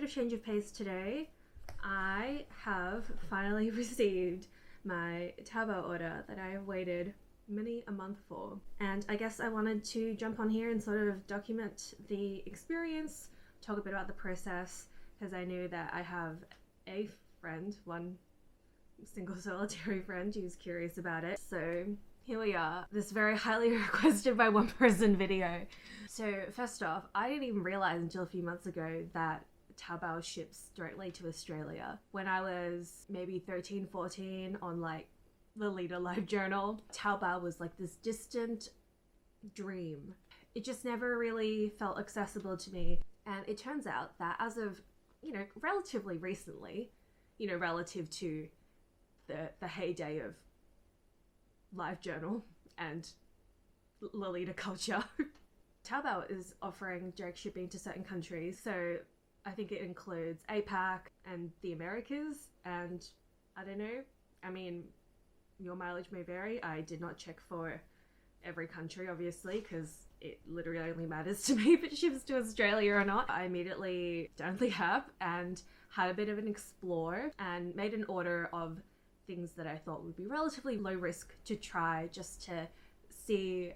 of change of pace today. I have finally received my taobao order that I have waited many a month for, and I guess I wanted to jump on here and sort of document the experience, talk a bit about the process, because I knew that I have a friend, one single solitary friend who's curious about it. So here we are, this very highly requested by one person video. So first off, I didn't even realize until a few months ago that Taobao ships directly to Australia. When I was maybe 13, 14 on like the Leader Live Journal, Taobao was like this distant dream. It just never really felt accessible to me. And it turns out that as of, relatively recently, relative to the heyday of Live Journal and Lolita culture, Taobao is offering direct shipping to certain countries. So I think it includes APAC and the Americas, and I don't know, I mean, your mileage may vary. I did not check for every country, obviously, because it literally only matters to me if it ships to Australia or not. I immediately downloaded the app and had a bit of an explore and made an order of things that I thought would be relatively low risk to try, just to see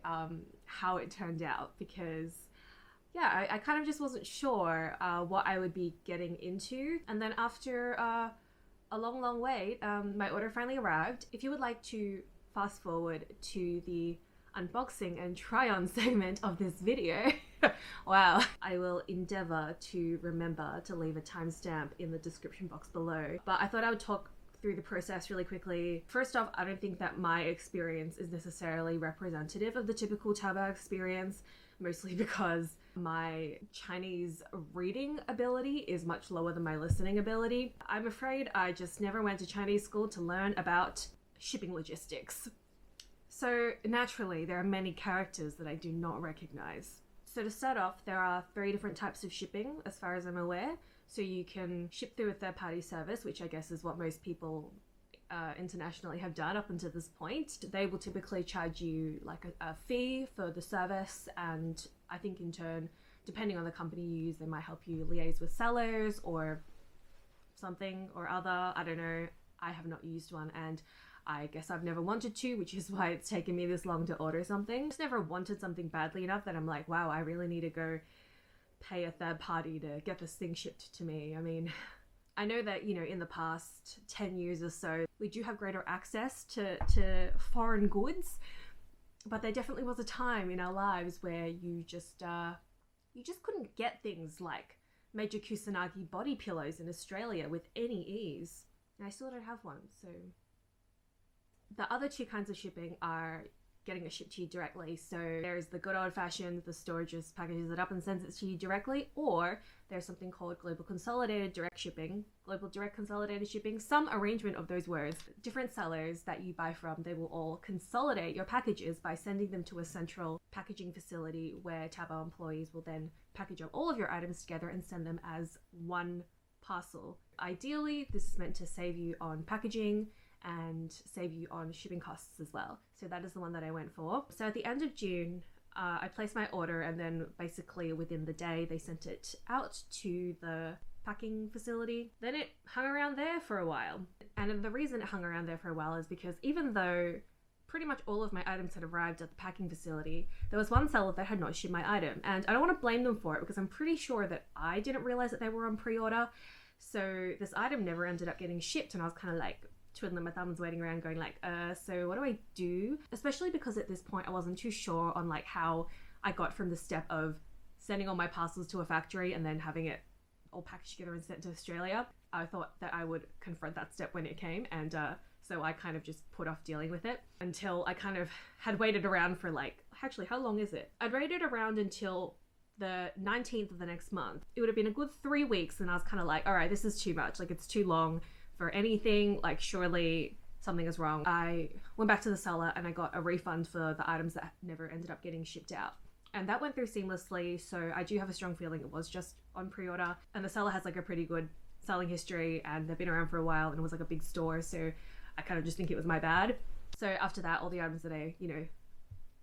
how it turned out, because yeah, I kind of just wasn't sure what I would be getting into. And then after a long wait, my order finally arrived. If you would like to fast forward to the unboxing and try on segment of this video, wow, I will endeavor to remember to leave a timestamp in the description box below. But I thought I would talk through the process really quickly. First off, I don't think that my experience is necessarily representative of the typical Taobao experience, mostly because my Chinese reading ability is much lower than my listening ability. I'm afraid I just never went to Chinese school to learn about shipping logistics. So naturally, there are many characters that I do not recognize. So to start off, there are 3 different types of shipping, as far as I'm aware. So you can ship through a third-party service, which I guess is what most people internationally have done up until this point. They will typically charge you like a fee for the service, and I think in turn, depending on the company you use, they might help you liaise with sellers or something or other. I don't know. I have not used one, and I guess I've never wanted to, which is why it's taken me this long to order something. I just never wanted something badly enough that I'm like, wow, I really need to go pay a third party to get this thing shipped to me. I mean, I know that, in the past 10 years or so, we do have greater access to foreign goods, but there definitely was a time in our lives where you just couldn't get things like Major Kusanagi body pillows in Australia with any ease. And I still don't have one, so. The other 2 kinds of shipping are getting it shipped to you directly. So there's the good old-fashioned, the store just packages it up and sends it to you directly, or there's something called global consolidated direct shipping, global direct consolidated shipping, some arrangement of those words. Different sellers that you buy from, they will all consolidate your packages by sending them to a central packaging facility where Taobao employees will then package up all of your items together and send them as one parcel. Ideally, this is meant to save you on packaging and save you on shipping costs as well. So that is the one that I went for. So at the end of June, I placed my order, and then basically within the day they sent it out to the packing facility. Then it hung around there for a while. And the reason it hung around there for a while is because even though pretty much all of my items had arrived at the packing facility, there was one seller that had not shipped my item. And I don't want to blame them for it, because I'm pretty sure that I didn't realize that they were on pre-order. So this item never ended up getting shipped, and I was kind of like twiddling my thumbs, waiting around going like, so what do I do? Especially because at this point I wasn't too sure on like how I got from the step of sending all my parcels to a factory and then having it all packaged together and sent to Australia. I thought that I would confront that step when it came, and so I kind of just put off dealing with it until I kind of had waited around for like, actually, how long is it? I'd waited around until the 19th of the next month. It would have been a good 3 weeks, and I was kind of like, all right, this is too much. Like, it's too long for anything. Like, surely something is wrong. I went back to the seller and I got a refund for the items that never ended up getting shipped out. And that went through seamlessly, so I do have a strong feeling it was just on pre-order. And the seller has like a pretty good selling history, and they've been around for a while, and it was like a big store, so I kind of just think it was my bad. So after that, all the items that I,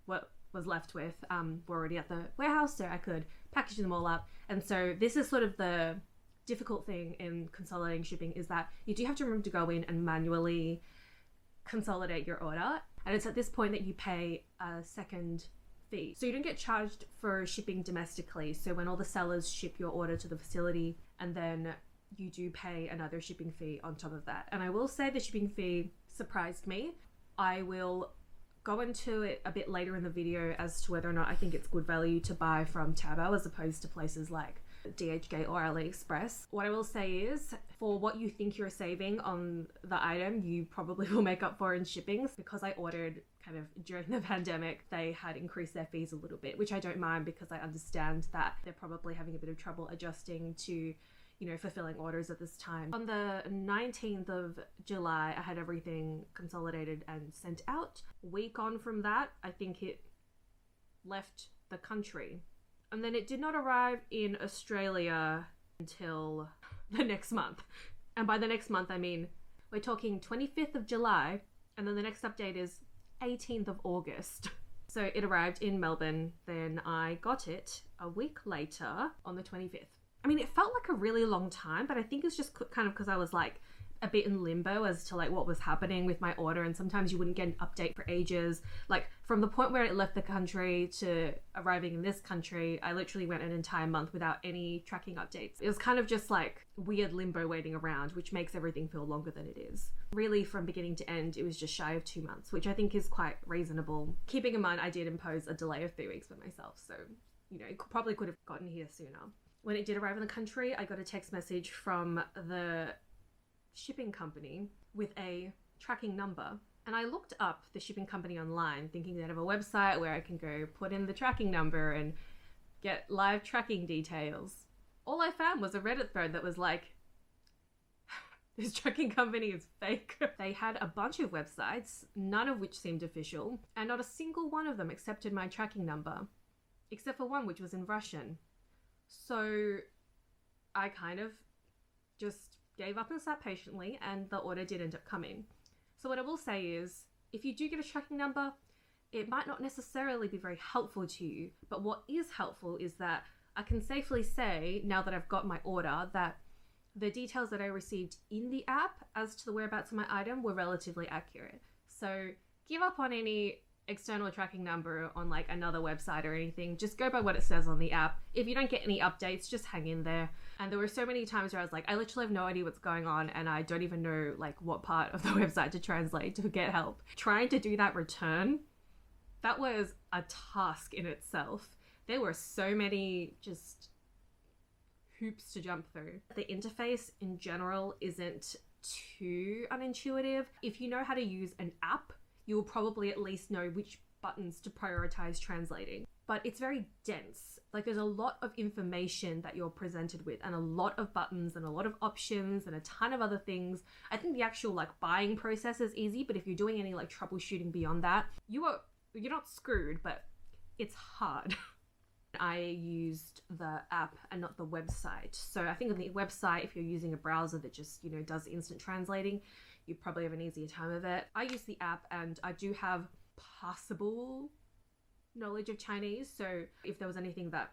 what was left with were already at the warehouse, so I could package them all up. And so this is sort of the difficult thing in consolidating shipping is that you do have to remember to go in and manually consolidate your order. And it's at this point that you pay a second fee. So you don't get charged for shipping domestically. So when all the sellers ship your order to the facility, and then you do pay another shipping fee on top of that. And I will say the shipping fee surprised me. I will go into it a bit later in the video as to whether or not I think it's good value to buy from Taobao as opposed to places like DHgate or AliExpress. What I will say is, for what you think you're saving on the item, you probably will make up for in shipping. Because I ordered kind of during the pandemic, they had increased their fees a little bit, which I don't mind because I understand that they're probably having a bit of trouble adjusting to, you know, fulfilling orders at this time. On the 19th of July, I had everything consolidated and sent out. A week on from that, I think it left the country. And then it did not arrive in Australia until the next month. And by the next month, I mean, we're talking 25th of July, and then the next update is 18th of August. So it arrived in Melbourne, then I got it a week later on the 25th. I mean, it felt like a really long time, but I think it's just kind of because I was like a bit in limbo as to like what was happening with my order, and sometimes you wouldn't get an update for ages. Like from the point where it left the country to arriving in this country, I literally went an entire month without any tracking updates. It was kind of just like weird limbo waiting around, which makes everything feel longer than it is. Really, from beginning to end, it was just shy of 2 months, which I think is quite reasonable. Keeping in mind, I did impose a delay of 3 weeks for myself, so you know, it probably could have gotten here sooner. When it did arrive in the country, I got a text message from the shipping company with a tracking number. And I looked up the shipping company online thinking they'd have a website where I can go put in the tracking number and get live tracking details. All I found was a Reddit thread that was like, this tracking company is fake. They had a bunch of websites, none of which seemed official, and not a single one of them accepted my tracking number, except for one which was in Russian. So I kind of just gave up and sat patiently, and the order did end up coming. So what I will say is, if you do get a tracking number, it might not necessarily be very helpful to you, but what is helpful is that I can safely say, now that I've got my order, that the details that I received in the app as to the whereabouts of my item were relatively accurate. So give up on any external tracking number on like another website or anything. Just go by what it says on the app. If you don't get any updates, just hang in there. And there were so many times where I was like, I literally have no idea what's going on, and I don't even know like what part of the website to translate to get help. Trying to do that return, that was a task in itself. There were so many just hoops to jump through. The interface in general isn't too unintuitive. If you know how to use an app, you'll probably at least know which buttons to prioritize translating. But it's very dense. Like there's a lot of information that you're presented with, and a lot of buttons and a lot of options and a ton of other things. I think the actual like buying process is easy, but if you're doing any like troubleshooting beyond that, you're not screwed, but it's hard. I used the app and not the website. So I think on the website, if you're using a browser that just, you know, does instant translating, you probably have an easier time of it. I use the app, and I do have passable knowledge of Chinese. So if there was anything that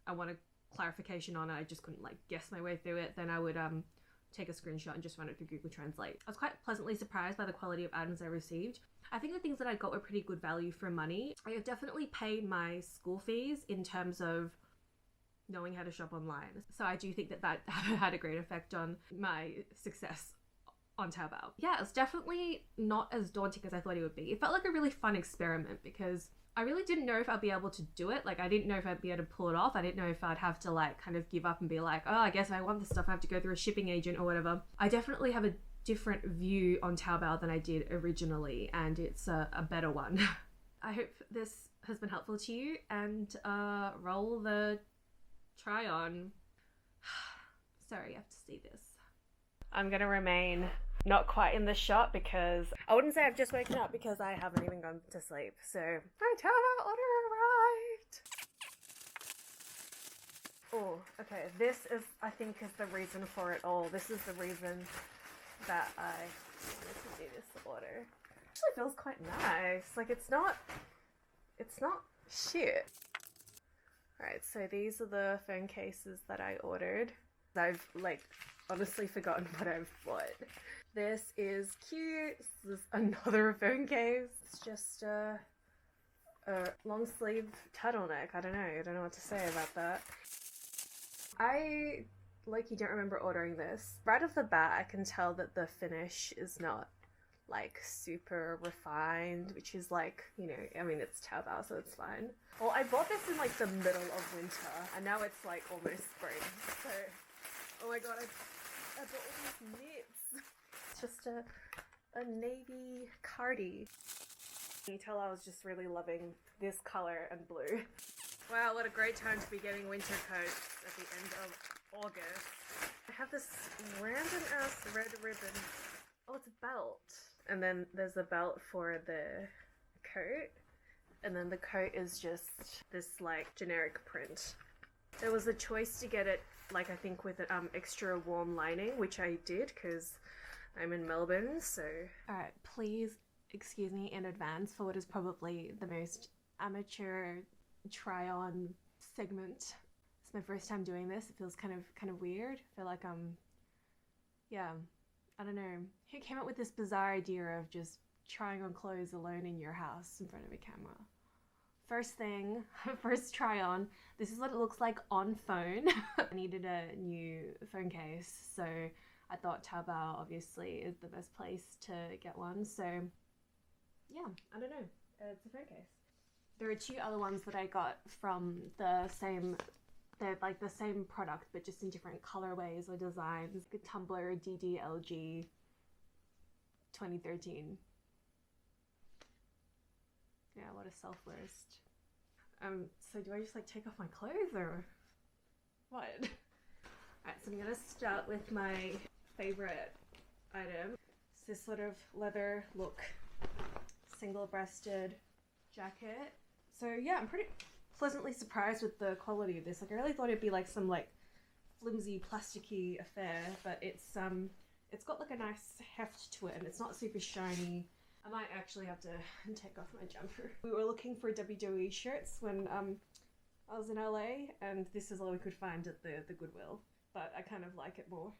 I wanted clarification on and I just couldn't like guess my way through it, then I would take a screenshot and just run it through Google Translate. I was quite pleasantly surprised by the quality of items I received. I think the things that I got were pretty good value for money. I have definitely paid my school fees in terms of knowing how to shop online. So I do think that that had a great effect on my success on Taobao. Yeah, it's definitely not as daunting as I thought it would be. It felt like a really fun experiment because I really didn't know if I'd be able to do it. Like I didn't know if I'd be able to pull it off. I didn't know if I'd have to like kind of give up and be like, oh, I guess if I want this stuff, I have to go through a shipping agent or whatever. I definitely have a different view on Taobao than I did originally, and it's a better one. I hope this has been helpful to you, and roll the try on. Sorry, you have to see this. I'm gonna remain not quite in the shot because I wouldn't say I've just woken up because I haven't even gone to sleep. So my Taobao order arrived. Oh, okay. This is, I think, is the reason for it all. This is the reason that I wanted to do this order. It actually feels quite nice. Like it's not shit. Alright, so these are the phone cases that I ordered. I've like honestly forgotten what I've bought. This is cute. This is another phone case. It's just a long sleeve turtleneck. I don't know what to say about that. I like you don't remember ordering this. Right off the bat, I can tell that the finish is not like super refined, which is like, you know, I mean it's taobao, so it's fine. Well, I bought this in like the middle of winter, and now it's like almost spring. So, oh my god, I bought all these knits. It's just a navy cardi. You can tell I was just really loving this color and blue. Wow, what a great time to be getting winter coats at the end of August. I have this random ass red ribbon. Oh, it's a belt. And then there's a belt for the coat. And then the coat is just this like generic print. There was a choice to get it like I think with an extra warm lining, which I did because I'm in Melbourne, so. Alright, please excuse me in advance for what is probably the most amateur try-on segment. It's my first time doing this. It feels kind of weird. I feel like yeah, I don't know. Who came up with this bizarre idea of just trying on clothes alone in your house in front of a camera? First thing, first try on. This is what it looks like on phone. I needed a new phone case, so I thought Taobao obviously is the best place to get one. So yeah, I don't know. It's a phone case. There are two other ones that I got from the same, they're like the same product but just in different colorways or designs. The Tumblr DDLG 2013. Yeah, what a self-roast. So do I just like take off my clothes or what? Alright, so I'm gonna start with my favorite item. It's this sort of leather look, single-breasted jacket. So yeah, I'm pretty pleasantly surprised with the quality of this. Like I really thought it'd be like some like flimsy plasticky affair, but it's got like a nice heft to it and it's not super shiny. I might actually have to take off my jumper. We were looking for WWE shirts when I was in LA, and this is all we could find at the Goodwill, but I kind of like it more.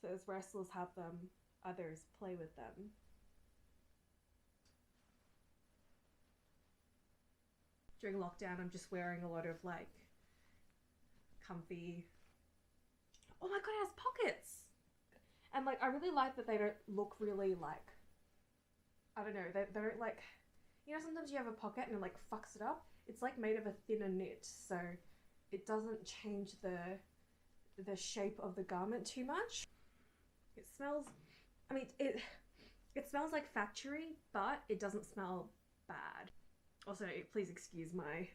So as wrestlers have them, others play with them. During lockdown, I'm just wearing a lot of like comfy. Oh my god, it has pockets! And like, I really like that they don't look really like, I don't know, they don't like, you know, sometimes you have a pocket and it like fucks it up. It's like made of a thinner knit, so it doesn't change the shape of the garment too much. It smells, I mean, it smells like factory, but it doesn't smell bad. Also, please excuse my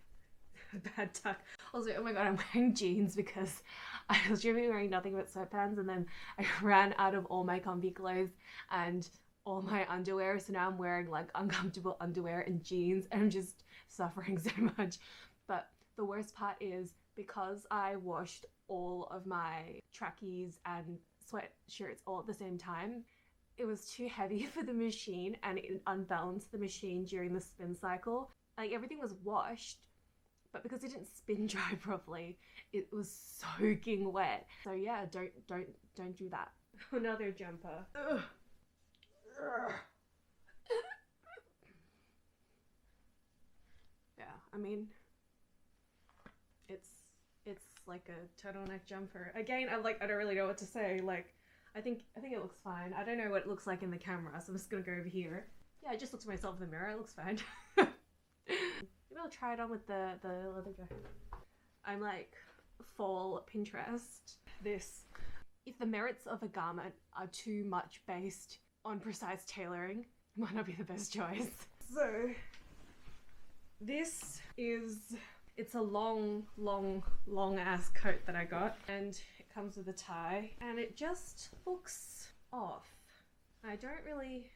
bad tuck. Also, oh my god, I'm wearing jeans because I was dreaming wearing nothing but sweatpants, and then I ran out of all my comfy clothes and all my underwear, so now I'm wearing like uncomfortable underwear and jeans, and I'm just suffering so much. But the worst part is because I washed all of my trackies and sweatshirts all at the same time, it was too heavy for the machine and it unbalanced the machine during the spin cycle. Like everything was washed, but because it didn't spin dry properly, it was soaking wet. So yeah, don't do that. Another jumper. Ugh. Yeah, I mean, it's like a turtleneck jumper. Again, I don't really know what to say. Like, I think it looks fine. I don't know what it looks like in the camera, so I'm just gonna go over here. Yeah, I just looked at myself in the mirror. It looks fine. Maybe I'll try it on with the leather jacket. I'm like full Pinterest. This. If the merits of a garment are too much based on precise tailoring, it might not be the best choice. So this is, it's a long ass coat that I got, and it comes with a tie, and it just looks off. I don't really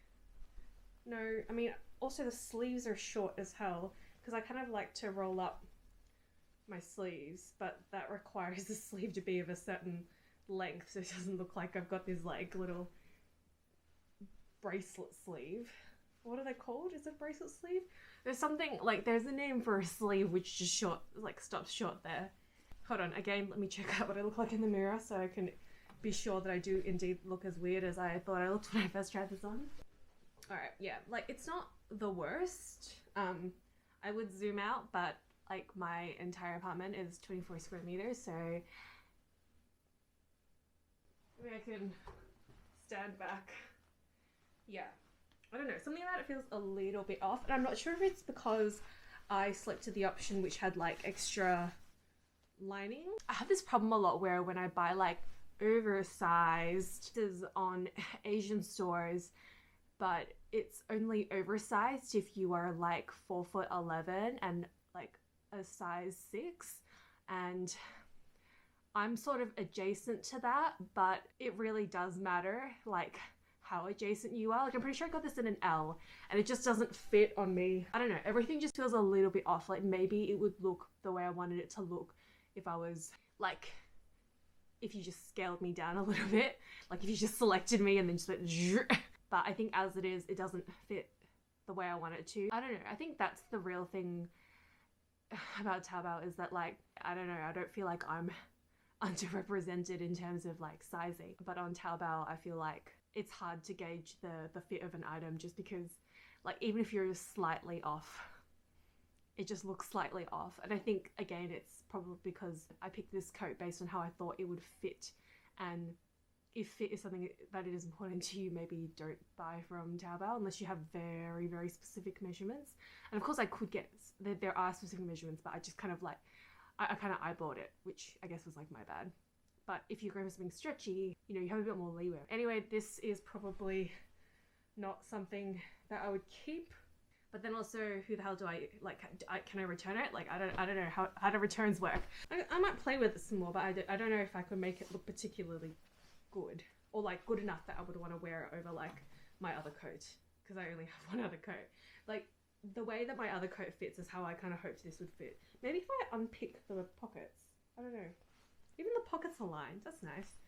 know, I mean, also the sleeves are short as hell, because I kind of like to roll up my sleeves, but that requires the sleeve to be of a certain length, so it doesn't look like I've got this like little bracelet sleeve. What are they called? Is it bracelet sleeve? There's something like, there's a name for a sleeve which just short, like stops short there. Hold on, again, let me check out what I look like in the mirror so I can be sure that I do indeed look as weird as I thought I looked when I first tried this on. Alright, yeah, like it's not the worst. I would zoom out, but like my entire apartment is 24 square meters, so maybe I can stand back. Yeah, I don't know, something about it feels a little bit off, and I'm not sure if it's because I selected the option which had like extra lining. I have this problem a lot where when I buy like oversized on Asian stores, but it's only oversized if you are like 4'11" and like a size 6, and I'm sort of adjacent to that, but it really does matter like how adjacent you are. Like I'm pretty sure I got this in an L and it just doesn't fit on me. I don't know, everything just feels a little bit off. Like maybe it would look the way I wanted it to look if I was like, if you just scaled me down a little bit, like if you just selected me and then just went but I think as it is, it doesn't fit the way I want it to. I don't know, I think that's the real thing about Taobao is that like, I don't know, I don't feel like I'm underrepresented in terms of like sizing, but on Taobao I feel like it's hard to gauge the fit of an item just because like even if you're just slightly off, it just looks slightly off. And I think again it's probably because I picked this coat based on how I thought it would fit, and if fit is something that it is important to you, maybe don't buy from Taobao unless you have very, very specific measurements. And of course I could get, there are specific measurements, but I just kind of like, I kind of eyeballed it, which I guess was like my bad. But if you're going for something stretchy, you know, you have a bit more leeway. Anyway, this is probably not something that I would keep. But then also, who the hell do I, like, can I return it? Like, I don't know how do returns work. I might play with it some more, but I don't know if I could make it look particularly good. Or like good enough that I would want to wear it over like my other coat. Because I only have one other coat. Like, the way that my other coat fits is how I kind of hoped this would fit. Maybe if I unpick the pockets. I don't know. Even the pockets are lined. That's nice.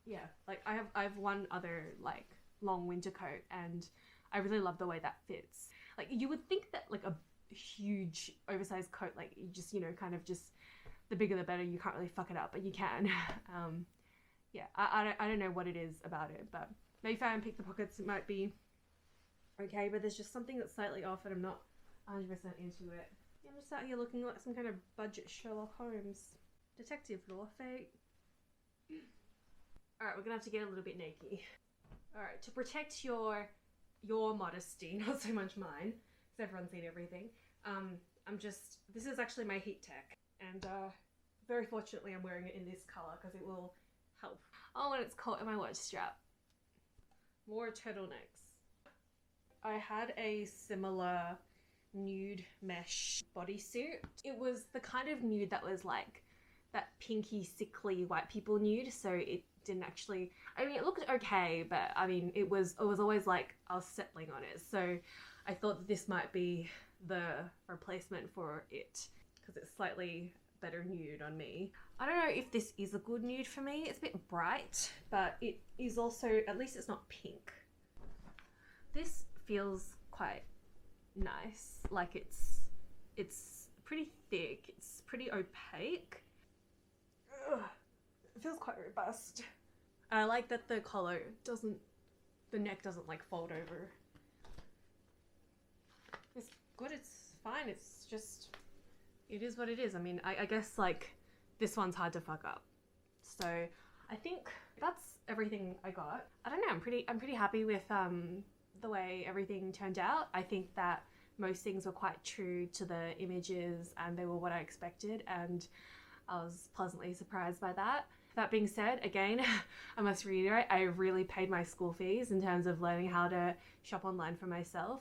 Yeah, like I have one other like long winter coat and I really love the way that fits. Like you would think that like a huge oversized coat, like you just, you know, kind of just the bigger the better, you can't really fuck it up, but you can. Yeah, I don't know what it is about it, but maybe if I unpick the pockets it might be okay, but there's just something that's slightly off and I'm not 100% into it. I'm just out here looking like some kind of budget Sherlock Holmes. Detective Law Fate. Alright, we're gonna have to get a little bit naked. Alright, to protect your modesty, not so much mine, because everyone's seen everything, this is actually my heat tech, and very fortunately I'm wearing it in this colour because it will help. Oh, and it's caught in my watch strap. More turtlenecks. I had a similar nude mesh bodysuit. It was the kind of nude that was like that pinky, sickly white people nude, so it didn't actually, I mean, it looked okay, but I mean, it was always like I was settling on it, so I thought that this might be the replacement for it because it's slightly better nude on me. I don't know if this is a good nude for me. It's a bit bright, but it is also, at least it's not pink. This feels quite nice. Like it's pretty thick, it's pretty opaque. Ugh. It feels quite robust. I like that the collar doesn't, the neck doesn't like fold over. It's good, it's fine, it's just, it is what it is. I mean, I guess like this one's hard to fuck up. So I think that's everything I got. I don't know, I'm pretty happy with the way everything turned out. I think that most things were quite true to the images and they were what I expected, and I was pleasantly surprised by that. That being said, again, I must reiterate, I really paid my school fees in terms of learning how to shop online for myself.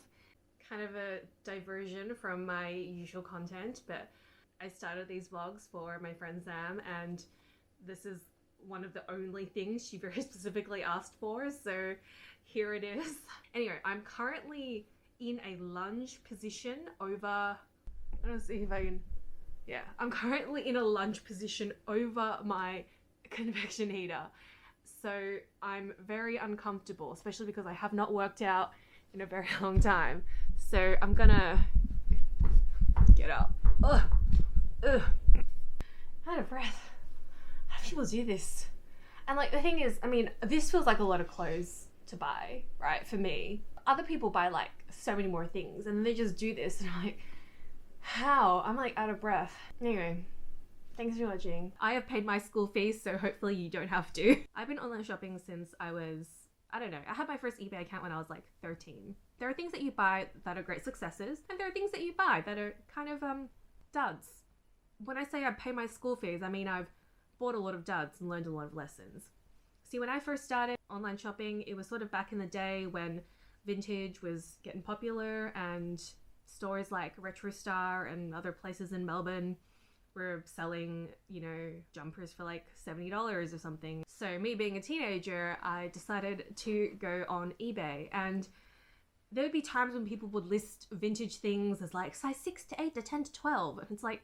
Kind of a diversion from my usual content, but I started these vlogs for my friend Sam, and this is one of the only things she very specifically asked for, so here it is. Anyway, I'm currently in a lunge position over, I don't see if I can, yeah, I'm currently in a lunge position over my convection heater. So I'm very uncomfortable, especially because I have not worked out in a very long time. So I'm gonna get up. Ugh. Ugh. Out of breath. How do people do this? And like the thing is, I mean, this feels like a lot of clothes to buy, right? For me. Other people buy like so many more things and they just do this and I'm like, how? I'm like out of breath. Anyway, thanks for watching. I have paid my school fees, so hopefully you don't have to. I've been online shopping since I was, I don't know, I had my first eBay account when I was like 13. There are things that you buy that are great successes and there are things that you buy that are kind of duds. When I say I pay my school fees, I mean I've bought a lot of duds and learned a lot of lessons. See, when I first started online shopping, it was sort of back in the day when vintage was getting popular and stores like Retro Star and other places in Melbourne were selling, you know, jumpers for like $70 or something. So me being a teenager, I decided to go on eBay, and there would be times when people would list vintage things as like size 6 to 8 to 10 to 12. And it's like,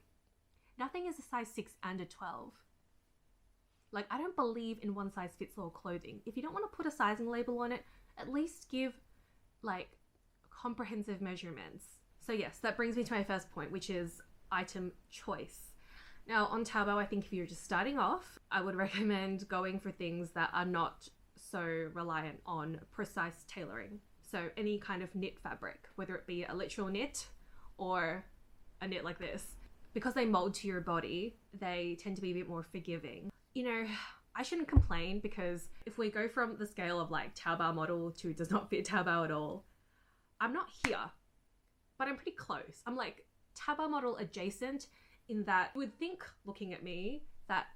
nothing is a size 6 and a 12. Like, I don't believe in one size fits all clothing. If you don't want to put a sizing label on it, at least give like comprehensive measurements. So yes, that brings me to my first point, which is item choice. Now on Taobao, I think if you're just starting off, I would recommend going for things that are not so reliant on precise tailoring. So any kind of knit fabric, whether it be a literal knit or a knit like this, because they mold to your body, they tend to be a bit more forgiving. You know, I shouldn't complain, because if we go from the scale of like Taobao model to does not fit Taobao at all, I'm not here, but I'm pretty close. I'm like Taobao model adjacent, in that you would think, looking at me, that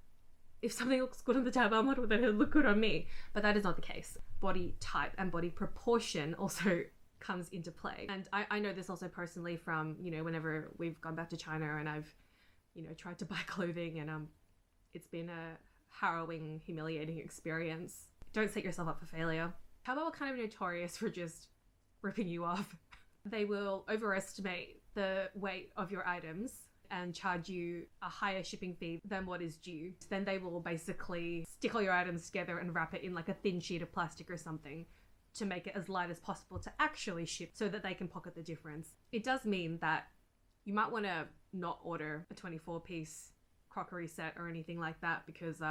if something looks good on the Taobao model, then it'll look good on me. But that is not the case. Body type and body proportion also comes into play. And I know this also personally from, you know, whenever we've gone back to China and I've, you know, tried to buy clothing, and it's been a harrowing, humiliating experience. Don't set yourself up for failure. Taobao are kind of notorious for just ripping you off. They will overestimate the weight of your items and charge you a higher shipping fee than what is due. Then they will basically stick all your items together and wrap it in like a thin sheet of plastic or something to make it as light as possible to actually ship, so that they can pocket the difference. It does mean that you might want to not order a 24-piece crockery set or anything like that, because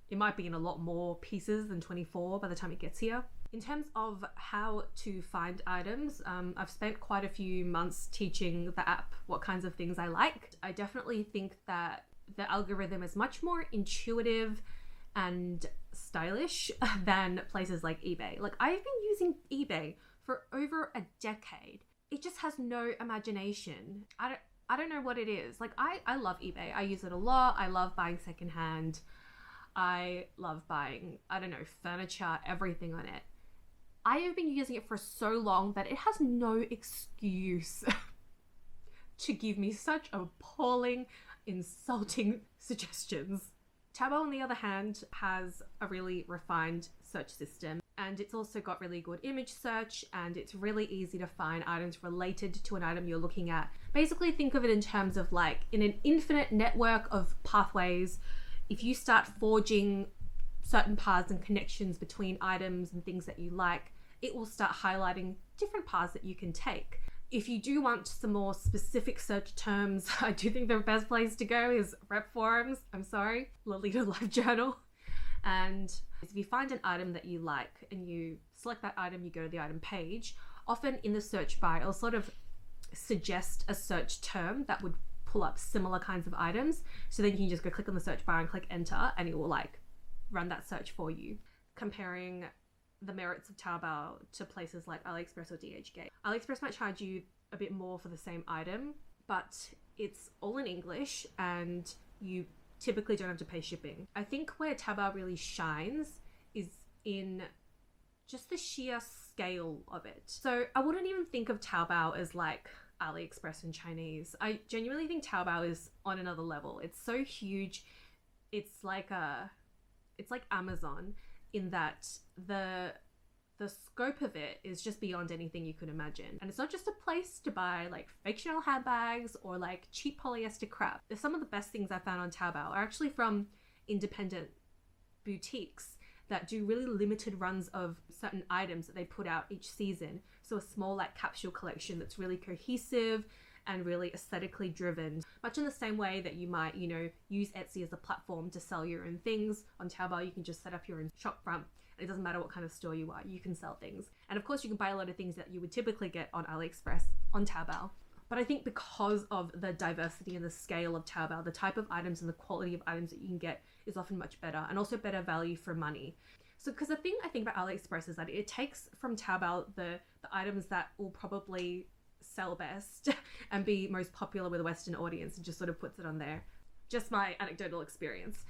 it might be in a lot more pieces than 24 by the time it gets here. In terms of how to find items, I've spent quite a few months teaching the app what kinds of things I like. I definitely think that the algorithm is much more intuitive and stylish than places like eBay. Like, I've been using eBay for over a decade. It just has no imagination. I don't know what it is. Like, I love eBay. I use it a lot. I love buying secondhand. I love buying, I don't know, furniture, everything on it. I have been using it for so long that it has no excuse to give me such appalling, insulting suggestions. Taobao, on the other hand, has a really refined search system, and it's also got really good image search, and it's really easy to find items related to an item you're looking at. Basically, think of it in terms of like in an infinite network of pathways. If you start forging certain paths and connections between items and things that you like, it will start highlighting different paths that you can take. If you do want some more specific search terms, I do think the best place to go is rep forums. I'm sorry, Lolita Live Journal. And if you find an item that you like and you select that item, you go to the item page, often in the search bar, it'll sort of suggest a search term that would pull up similar kinds of items. So then you can just go click on the search bar and click enter, and it will like run that search for you. Comparing the merits of Taobao to places like AliExpress or DHgate. AliExpress might charge you a bit more for the same item, but it's all in English and you typically don't have to pay shipping. I think where Taobao really shines is in just the sheer scale of it. So I wouldn't even think of Taobao as like AliExpress in Chinese. I genuinely think Taobao is on another level. It's so huge. It's like Amazon, in that the scope of it is just beyond anything you could imagine. And it's not just a place to buy like fake Chanel handbags or like cheap polyester crap. Some of the best things I found on Taobao are actually from independent boutiques that do really limited runs of certain items that they put out each season. So a small like capsule collection that's really cohesive and really aesthetically driven. Much in the same way that you might, use Etsy as a platform to sell your own things. On Taobao, you can just set up your own shop front. It doesn't matter what kind of store you are, you can sell things. And of course, you can buy a lot of things that you would typically get on AliExpress on Taobao. But I think because of the diversity and the scale of Taobao, the type of items and the quality of items that you can get is often much better, and also better value for money. So, because the thing I think about AliExpress is that it takes from Taobao the items that will probably sell best and be most popular with a Western audience, and just sort of puts it on there. Just my anecdotal experience.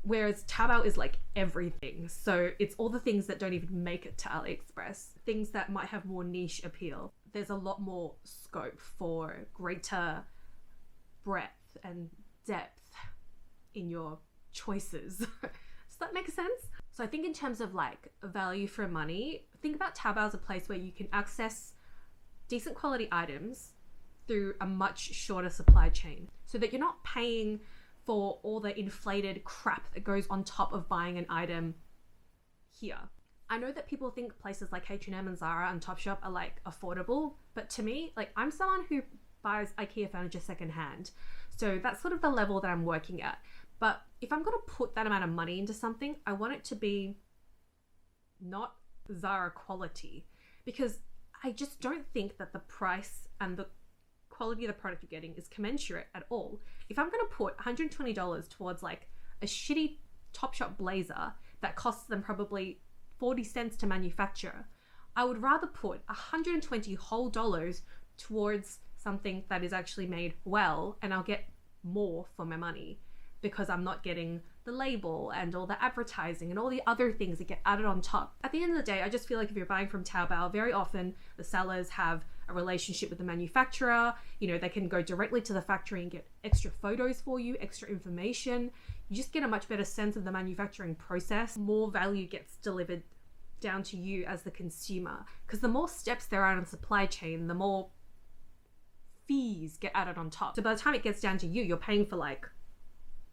Whereas Taobao is like everything. So it's all the things that don't even make it to AliExpress, things that might have more niche appeal. There's a lot more scope for greater breadth and depth in your choices. Does that make sense? So I think in terms of like value for money, think about Taobao as a place where you can access decent quality items through a much shorter supply chain, so that you're not paying for all the inflated crap that goes on top of buying an item here. I know that people think places like H&M and Zara and Topshop are like affordable, but to me, like, I'm someone who buys IKEA furniture secondhand. So that's sort of the level that I'm working at. But if I'm going to put that amount of money into something, I want it to be not Zara quality, because I just don't think that the price and the quality of the product you're getting is commensurate at all. If I'm going to put $120 towards like a shitty Topshop blazer that costs them probably 40 cents to manufacture, I would rather put $120 whole dollars towards something that is actually made well, and I'll get more for my money, because I'm not getting the label and all the advertising and all the other things that get added on top. At the end of the day, I just feel like if you're buying from Taobao, very often the sellers have a relationship with the manufacturer. They can go directly to the factory and get extra photos for you, extra information. You just get a much better sense of the manufacturing process. More value gets delivered down to you as the consumer, because the more steps there are in the supply chain, the more fees get added on top. So by the time it gets down to you, you're paying for like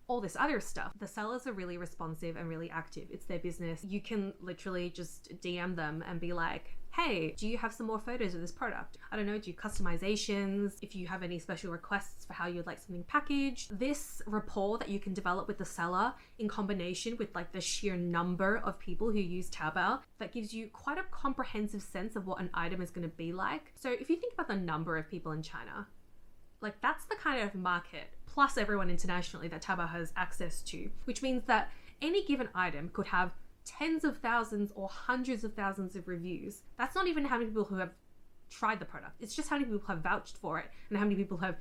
all this other stuff. The sellers are really responsive and really active. It's their business. You can literally just DM them and be like, hey, do you have some more photos of this product? I don't know, do you customizations? If you have any special requests for how you'd like something packaged. This rapport that you can develop with the seller, in combination with like the sheer number of people who use Taobao, that gives you quite a comprehensive sense of what an item is going to be like. So if you think about the number of people in China, like, that's the kind of market, plus everyone internationally, that Taobao has access to, which means that any given item could have tens of thousands or hundreds of thousands of reviews. That's not even how many people who have tried the product. It's just how many people have vouched for it and how many people have,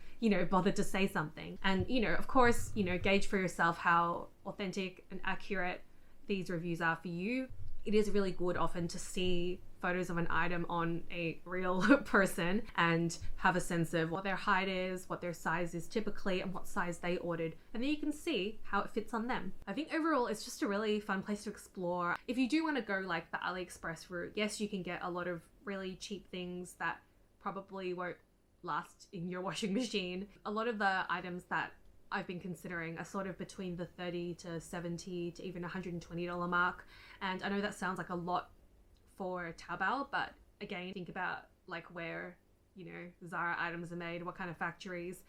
bothered to say something. And, of course, gauge for yourself how authentic and accurate these reviews are for you. It is really good often to see photos of an item on a real person and have a sense of what their height is, what their size is typically, and what size they ordered. And then you can see how it fits on them. I think overall it's just a really fun place to explore. If you do want to go like the AliExpress route, yes, you can get a lot of really cheap things that probably won't last in your washing machine. A lot of the items that I've been considering are sort of between the $30 to $70 to even $120 mark. And I know that sounds like a lot for Taobao, but again, think about like where, Zara items are made, what kind of factories.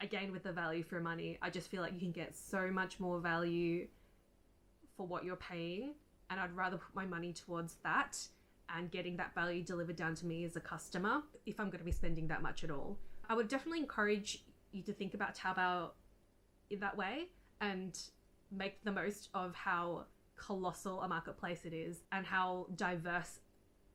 Again, with the value for money, I just feel like you can get so much more value for what you're paying. And I'd rather put my money towards that and getting that value delivered down to me as a customer if I'm going to be spending that much at all. I would definitely encourage you to think about Taobao in that way and make the most of how colossal a marketplace it is and how diverse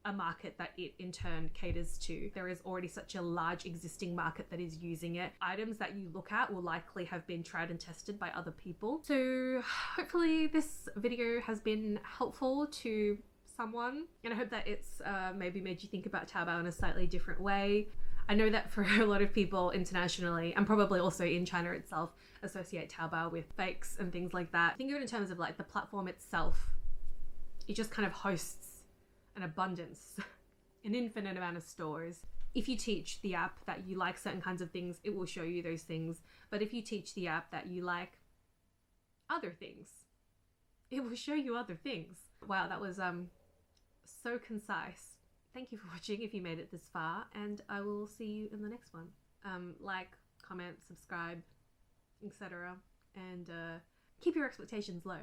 a market that it in turn caters to. There is already such a large existing market that is using it. Items that you look at will likely have been tried and tested by other people. So hopefully this video has been helpful to someone, and I hope that it's maybe made you think about Taobao in a slightly different way. I know that for a lot of people internationally, and probably also in China itself, associate Taobao with fakes and things like that. Think of it in terms of like the platform itself. It just kind of hosts an abundance, an infinite amount of stores. If you teach the app that you like certain kinds of things, it will show you those things. But if you teach the app that you like other things, it will show you other things. Wow, that was so concise. Thank you for watching if you made it this far, and I will see you in the next one. Like, comment, subscribe, etc. And keep your expectations low.